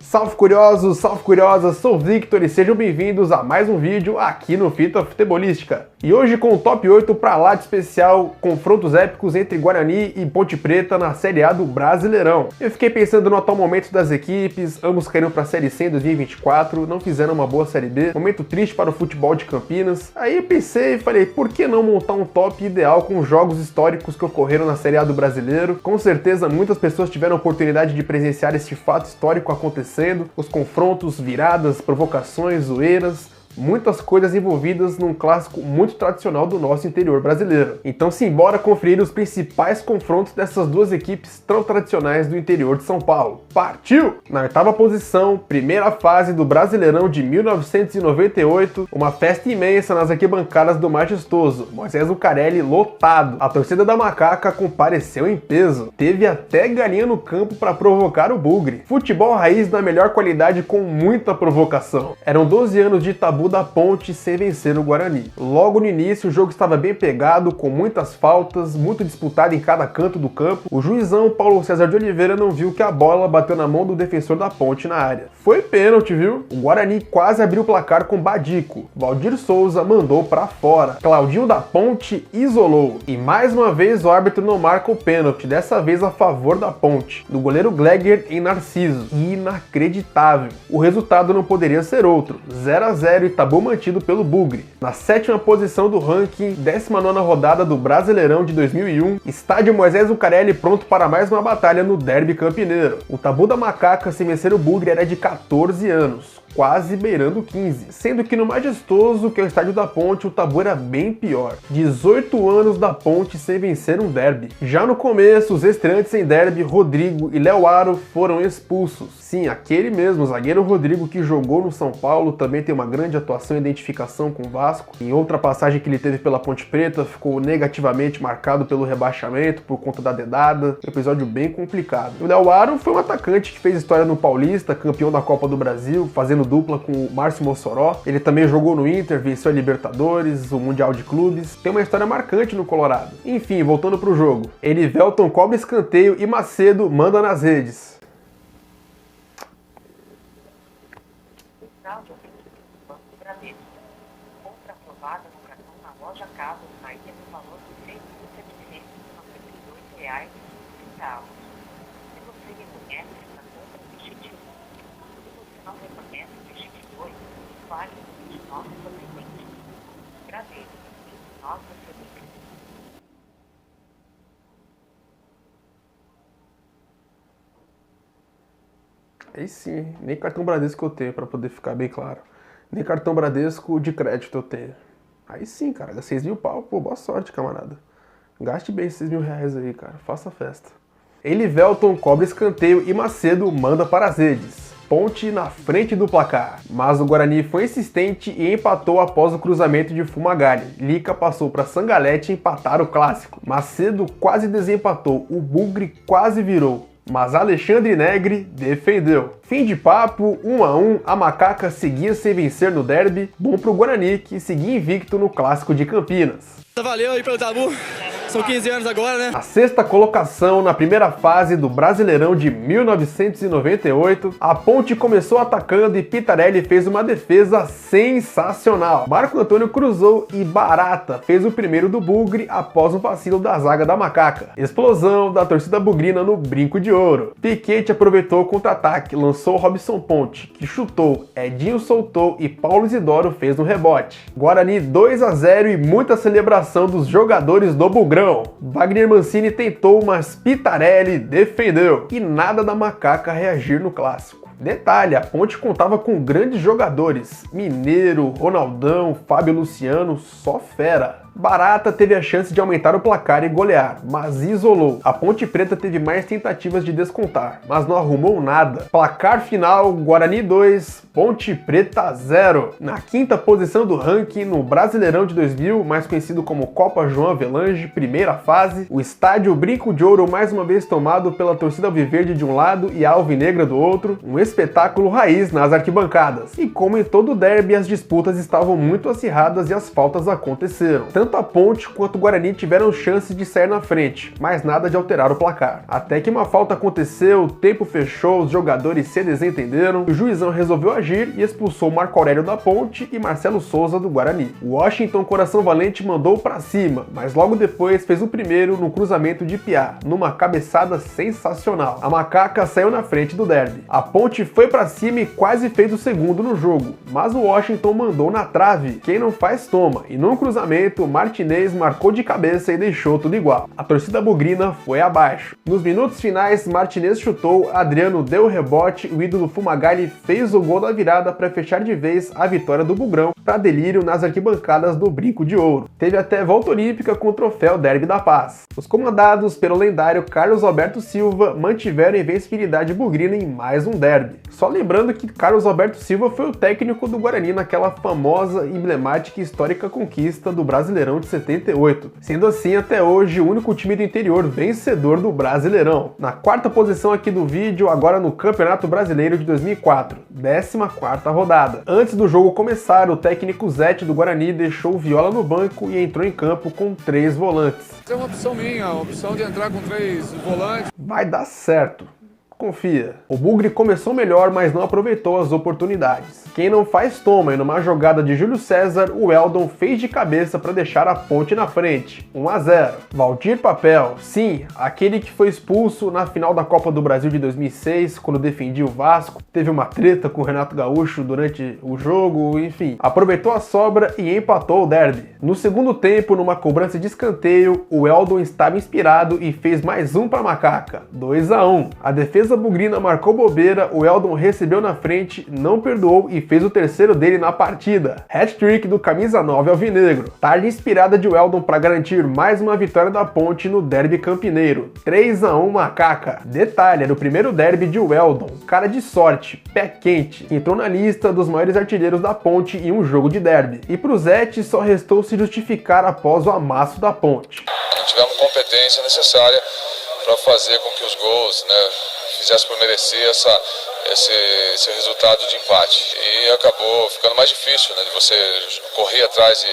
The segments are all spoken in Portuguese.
Salve curiosos, salve curiosas, sou o Victor e sejam bem-vindos a mais um vídeo aqui no Fita Futebolística. E hoje com o top 8 pra lá de especial, confrontos épicos entre Guarani e Ponte Preta na Série A do Brasileirão. Eu fiquei pensando no atual momento das equipes, ambos caíram pra Série C em 2024, não fizeram uma boa Série B, momento triste para o futebol de Campinas. Aí eu pensei e falei, por que não montar um top ideal com jogos históricos que ocorreram na Série A do Brasileiro? Com certeza muitas pessoas tiveram a oportunidade de presenciar este fato histórico acontecendo, os confrontos, viradas, provocações, zoeiras, muitas coisas envolvidas num clássico muito tradicional do nosso interior brasileiro. Então simbora conferir os principais confrontos dessas duas equipes tão tradicionais do interior de São Paulo. Partiu! Na oitava posição, primeira fase do Brasileirão de 1998, uma festa imensa nas arquibancadas do majestoso, Moisés Lucarelli lotado. A torcida da Macaca compareceu em peso. Teve até galinha no campo para provocar o bugre. Futebol raiz na melhor qualidade com muita provocação. Eram 12 anos de tabu da Ponte sem vencer o Guarani. Logo no início o jogo estava bem pegado, com muitas faltas, muito disputado em cada canto do campo. O juizão Paulo César de Oliveira não viu que a bola bateu na mão do defensor da Ponte na área. Foi pênalti, viu? O Guarani quase abriu o placar com Badico. Valdir Souza mandou pra fora. Claudinho da Ponte isolou. E mais uma vez o árbitro não marca o pênalti, dessa vez a favor da Ponte, do goleiro Gleger em Narciso. Inacreditável. O resultado não poderia ser outro. 0 a 0 e tabu mantido pelo bugre. Na sétima posição do ranking, 19ª rodada do Brasileirão de 2001, estádio Moisés Lucarelli pronto para mais uma batalha no derby campineiro. O tabu da Macaca sem vencer o bugre era de 14 anos. Quase beirando 15, sendo que no majestoso, que é o estádio da Ponte, o tabu era bem pior. 18 anos da Ponte sem vencer um derby. Já no começo, os estreantes em derby, Rodrigo e Léo Aro, foram expulsos. Sim, aquele mesmo, o zagueiro Rodrigo que jogou no São Paulo, também tem uma grande atuação e identificação com o Vasco. Em outra passagem que ele teve pela Ponte Preta, ficou negativamente marcado pelo rebaixamento por conta da dedada. Um episódio bem complicado. O Léo Aro foi um atacante que fez história no Paulista, campeão da Copa do Brasil, fazendo dupla com o Márcio Mossoró. Ele também jogou no Inter, venceu a Libertadores, o Mundial de Clubes. Tem uma história marcante no Colorado. Enfim, voltando pro jogo. Erivelton cobra escanteio e Macedo manda nas redes. Compra aprovada no cartão na loja Casa, saída no valor de R$ 6.792,00. Se você reconhece essa compra, digite 1. Se você não reconhece, digite 2. Vale 29 facilmente. Gravei 29 facilmente. Aí sim, nem cartão Bradesco eu tenho, pra poder ficar bem claro. Nem cartão Bradesco de crédito eu tenho. Aí sim, cara, 6 mil pau, pô, boa sorte, camarada. Gaste bem esses R$1.000 aí, cara, faça festa. Elivelton cobra escanteio e Macedo manda para as redes. Ponte na frente do placar. Mas o Guarani foi insistente e empatou após o cruzamento de Fumagalli. Lica passou para Sangalete empatar o clássico. Macedo quase desempatou, o bugre quase virou. Mas Alexandre Negri defendeu. Fim de papo, 1 a 1, a Macaca seguia sem vencer no derby, bom pro Guarani, que seguia invicto no clássico de Campinas. Valeu aí pelo tabu, são 15 anos agora, né? A sexta colocação na primeira fase do Brasileirão de 1998, a Ponte começou atacando e Pitarelli fez uma defesa sensacional. Marco Antônio cruzou e Barata fez o primeiro do bugre após um vacilo da zaga da Macaca. Explosão da torcida bugrina no brinco de ouro. Piquete aproveitou o contra-ataque, lançou Robson Ponte, que chutou, Edinho soltou e Paulo Isidoro fez no rebote. Guarani 2 a 0 e muita celebração dos jogadores do Bugrão. Wagner Mancini tentou, mas Pitarelli defendeu. E nada da Macaca reagir no clássico. Detalhe, a Ponte contava com grandes jogadores. Mineiro, Ronaldão, Fábio Luciano, só fera. Barata teve a chance de aumentar o placar e golear, mas isolou. A Ponte Preta teve mais tentativas de descontar, mas não arrumou nada. Placar final, Guarani 2, Ponte Preta 0. Na quinta posição do ranking, no Brasileirão de 2000, mais conhecido como Copa João Avelange, primeira fase, o estádio Brinco de Ouro mais uma vez tomado pela torcida alviverde de um lado e a alvinegra do outro. Um espetáculo raiz nas arquibancadas. E como em todo derby, as disputas estavam muito acirradas e as faltas aconteceram. Tanto a Ponte quanto o Guarani tiveram chances de sair na frente, mas nada de alterar o placar. Até que uma falta aconteceu, o tempo fechou, os jogadores se desentenderam, o juizão resolveu agir e expulsou Marco Aurélio da Ponte e Marcelo Souza do Guarani. O Washington Coração Valente mandou pra cima, mas logo depois fez o primeiro no cruzamento de Piá, numa cabeçada sensacional. A Macaca saiu na frente do derby. A Ponte foi pra cima e quase fez o segundo no jogo, mas o Washington mandou na trave. Quem não faz toma, e num cruzamento, Martinez marcou de cabeça e deixou tudo igual. A torcida bugrina foi abaixo. Nos minutos finais, Martinez chutou, Adriano deu o rebote, o ídolo Fumagalli fez o gol da virada para fechar de vez a vitória do Bugrão, para delírio nas arquibancadas do Brinco de Ouro. Teve até volta olímpica com o troféu Derby da Paz. Os comandados pelo lendário Carlos Alberto Silva mantiveram a invencibilidade bugrina em mais um derby. Só lembrando que Carlos Alberto Silva foi o técnico do Guarani naquela famosa, emblemática e histórica conquista do Brasileirão de 78, sendo assim até hoje o único time do interior vencedor do Brasileirão. Na quarta posição aqui do vídeo, agora no Campeonato Brasileiro de 2004, 14ª rodada. Antes do jogo começar, o técnico Zete do Guarani deixou o Viola no banco e entrou em campo com 3 volantes. É uma opção minha, a opção de entrar com 3 volantes. Vai dar certo. Confia. O Bugre começou melhor, mas não aproveitou as oportunidades. Quem não faz toma, e numa jogada de Júlio César, o Eldon fez de cabeça para deixar a Ponte na frente. 1-0. Valdir Papel, sim, aquele que foi expulso na final da Copa do Brasil de 2006, quando defendia o Vasco, teve uma treta com o Renato Gaúcho durante o jogo, enfim, aproveitou a sobra e empatou o derby. No segundo tempo, numa cobrança de escanteio, o Eldon estava inspirado e fez mais um para a Macaca, 2-1. A defesa bugrina marcou bobeira, o Eldon recebeu na frente, não perdoou e fez o terceiro dele na partida. Hat-trick do camisa 9 alvinegro. Tarde inspirada de Eldon para garantir mais uma vitória da Ponte no derby campineiro. 3-1 Macaca. Detalhe, era o primeiro derby de Eldon. Cara de sorte, pé quente. Entrou na lista dos maiores artilheiros da Ponte em um jogo de derby. E pro Zete só restou se justificar após o amasso da Ponte. Não tivemos competência necessária para fazer com que os gols, fizesse por merecer esse resultado de empate. E acabou ficando mais difícil, de você correr atrás de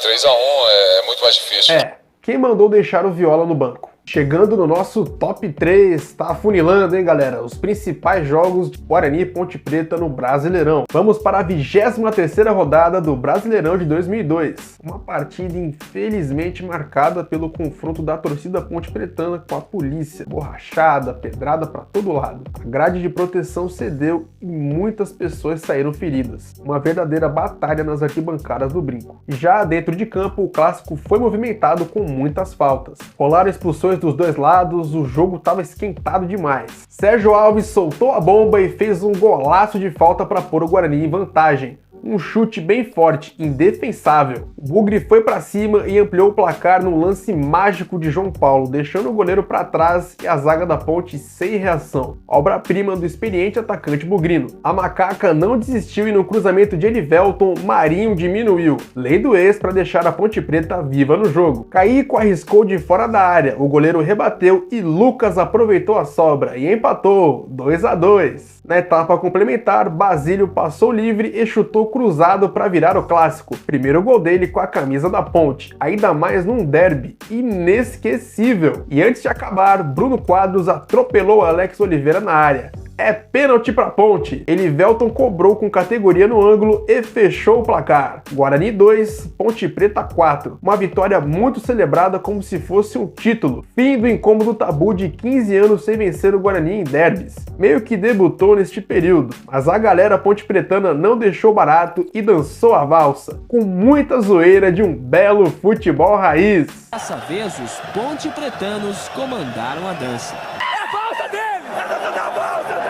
3-1 é muito mais difícil. Quem mandou deixar o Viola no banco? Chegando no nosso top 3, tá afunilando, hein, galera? Os principais jogos de Guarani e Ponte Preta no Brasileirão. Vamos para a 23ª rodada do Brasileirão de 2002. Uma partida infelizmente marcada pelo confronto da torcida ponte-pretana com a polícia. Borrachada, pedrada para todo lado. A grade de proteção cedeu e muitas pessoas saíram feridas. Uma verdadeira batalha nas arquibancadas do Brinco. Já dentro de campo, o clássico foi movimentado com muitas faltas. Rolaram expulsões dos dois lados, o jogo estava esquentado demais. Sérgio Alves soltou a bomba e fez um golaço de falta para pôr o Guarani em vantagem. Um chute bem forte, indefensável. O Bugre foi para cima e ampliou o placar num lance mágico de João Paulo, deixando o goleiro para trás e a zaga da Ponte sem reação. Obra-prima do experiente atacante bugrino. A Macaca não desistiu e no cruzamento de Elivelton, Marinho diminuiu. Lei do ex para deixar a Ponte Preta viva no jogo. Caico arriscou de fora da área, o goleiro rebateu e Lucas aproveitou a sobra e empatou, 2-2. Na etapa complementar, Basílio passou livre e chutou cruzado para virar o clássico. Primeiro gol dele com a camisa da Ponte, ainda mais num derby inesquecível. E antes de acabar, Bruno Quadros atropelou Alex Oliveira na área. É pênalti para Ponte. Elivelton cobrou com categoria no ângulo e fechou o placar. Guarani 2, Ponte Preta 4. Uma vitória muito celebrada como se fosse um título. Fim do incômodo tabu de 15 anos sem vencer o Guarani em derbys. Meio que debutou neste período, mas a galera ponte-pretana não deixou barato e dançou a valsa, com muita zoeira de um belo futebol raiz. Dessa vez, os ponte-pretanos comandaram a dança. É a valsa dele! É a valsa!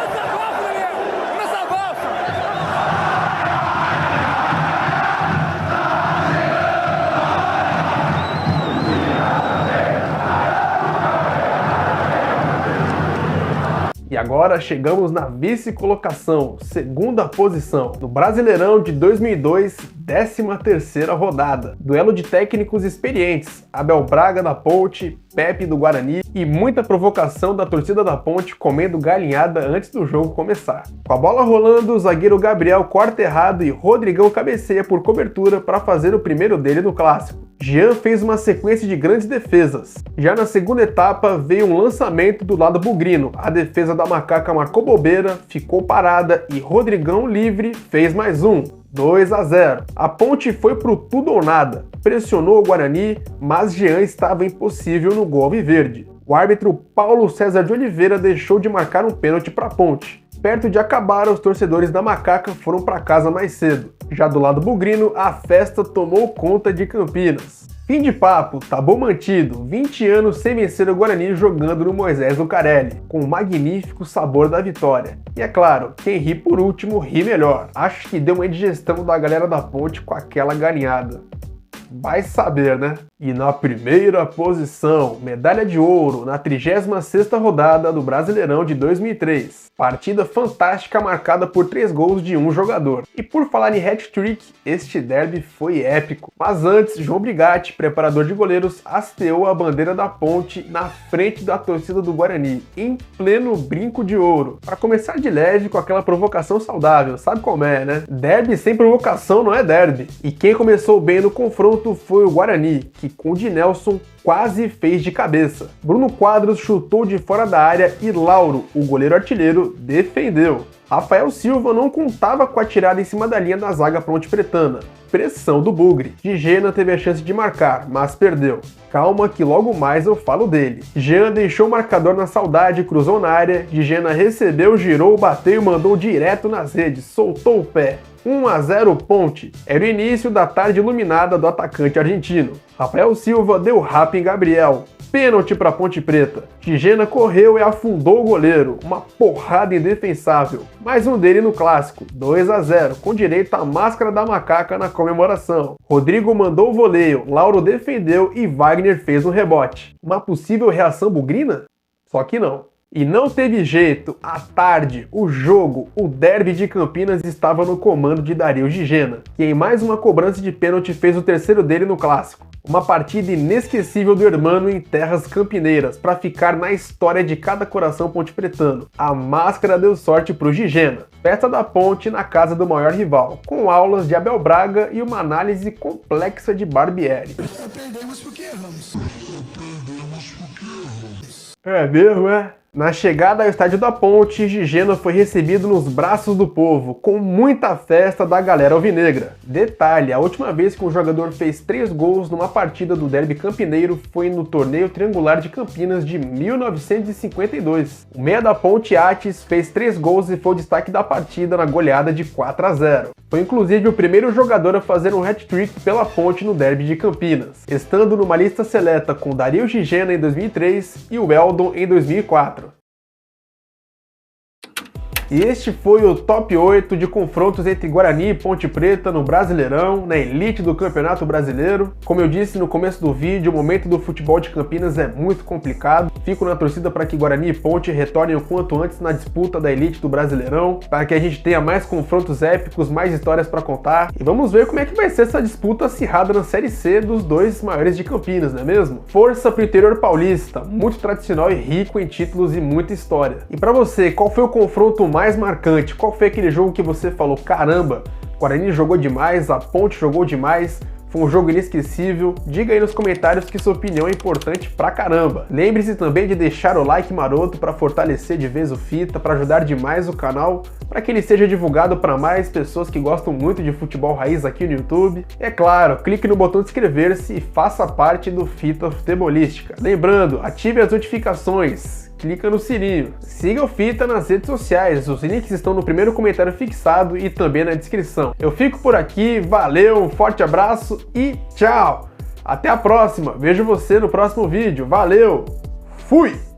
Essa valsa, Daniel! Essa valsa! E agora chegamos na vice-colocação, segunda posição. No Brasileirão de 2002, 13ª rodada. Duelo de técnicos experientes, Abel Braga da Ponte, Pepe do Guarani e muita provocação da torcida da Ponte comendo galinhada antes do jogo começar. Com a bola rolando, o zagueiro Gabriel corta errado e Rodrigão cabeceia por cobertura para fazer o primeiro dele no clássico. Jean fez uma sequência de grandes defesas. Já na segunda etapa veio um lançamento do lado bugrino. A defesa da Macaca marcou bobeira, ficou parada e Rodrigão livre fez mais um. 2-0. A Ponte foi pro tudo ou nada. Pressionou o Guarani, mas Jean estava impossível no gol alviverde. O árbitro Paulo César de Oliveira deixou de marcar um pênalti para a Ponte. Perto de acabar, os torcedores da Macaca foram para casa mais cedo. Já do lado bugrino, a festa tomou conta de Campinas. Fim de papo, Tabu mantido, 20 anos sem vencer o Guarani jogando no Moisés Lucarelli, com o magnífico sabor da vitória. E é claro, quem ri por último ri melhor. Acho que deu uma indigestão da galera da Ponte com aquela galinhada. Vai saber, né? E na primeira posição, medalha de ouro na 36ª rodada do Brasileirão de 2003. Partida fantástica marcada por 3 gols de um jogador. E por falar em hat-trick, este derby foi épico. Mas antes, João Brigatti, preparador de goleiros, hasteou a bandeira da Ponte na frente da torcida do Guarani, em pleno brinco de ouro. Para começar de leve com aquela provocação saudável, sabe como é, né? Derby sem provocação não é derby. E quem começou bem no confronto foi o Guarani, que com o Dinelson quase fez de cabeça. Bruno Quadros chutou de fora da área e Lauro, o goleiro artilheiro, defendeu. Rafael Silva não contava com a tirada em cima da linha da zaga ponte-pretana. Pressão do Bugre. Gigena teve a chance de marcar, mas perdeu. Calma que logo mais eu falo dele. Jean deixou o marcador na saudade, cruzou na área, Gigena recebeu, girou, bateu e mandou direto nas redes, soltou o pé. 1-0 Ponte. Era o início da tarde iluminada do atacante argentino. Rafael Silva deu rapa em Gabriel. Pênalti para Ponte Preta. Gigena correu e afundou o goleiro. Uma porrada indefensável. Mais um dele no clássico. 2-0, com direito à máscara da Macaca na comemoração. Rodrigo mandou o voleio, Lauro defendeu e Wagner fez um rebote. Uma possível reação bugrina? Só que não. E não teve jeito, à tarde, o jogo, o derby de Campinas estava no comando de Dario Gigena, que em mais uma cobrança de pênalti fez o terceiro dele no clássico. Uma partida inesquecível do Hermano em terras campineiras, para ficar na história de cada coração ponte-pretano. A máscara deu sorte pro Gigena. Festa da Ponte na casa do maior rival, com aulas de Abel Braga e uma análise complexa de Barbieri. Perdemos porque erramos. É mesmo, é? Na chegada ao estádio da Ponte, Gigena foi recebido nos braços do povo, com muita festa da galera alvinegra. Detalhe, a última vez que um jogador fez 3 gols numa partida do derby campineiro foi no torneio triangular de Campinas de 1952. O meia da Ponte, Atis, fez 3 gols e foi o destaque da partida na goleada de 4-0. Foi inclusive o primeiro jogador a fazer um hat-trick pela Ponte no derby de Campinas, estando numa lista seleta com Dario Gigena em 2003 e o Eldon em 2004. E este foi o top 8 de confrontos entre Guarani e Ponte Preta no Brasileirão, na elite do Campeonato Brasileiro. Como eu disse no começo do vídeo, o momento do futebol de Campinas é muito complicado. Fico na torcida para que Guarani e Ponte retornem o quanto antes na disputa da elite do Brasileirão, para que a gente tenha mais confrontos épicos, mais histórias para contar. E vamos ver como é que vai ser essa disputa acirrada na Série C dos dois maiores de Campinas, não é mesmo? Força pro interior paulista, muito tradicional e rico em títulos e muita história. E para você, qual foi o confronto mais marcante? Qual foi aquele jogo que você falou, caramba, o Guarani jogou demais, a Ponte jogou demais, foi um jogo inesquecível? Diga aí nos comentários que sua opinião é importante pra caramba. Lembre-se também de deixar o like maroto para fortalecer de vez o Fita, para ajudar demais o canal, para que ele seja divulgado para mais pessoas que gostam muito de futebol raiz aqui no YouTube. É claro, clique no botão de inscrever-se e faça parte do Fita Futebolística. Lembrando, ative as notificações, clica no sininho. Siga o Fita nas redes sociais, os links estão no primeiro comentário fixado e também na descrição. Eu fico por aqui, valeu, um forte abraço e tchau! Até a próxima, vejo você no próximo vídeo, valeu, fui!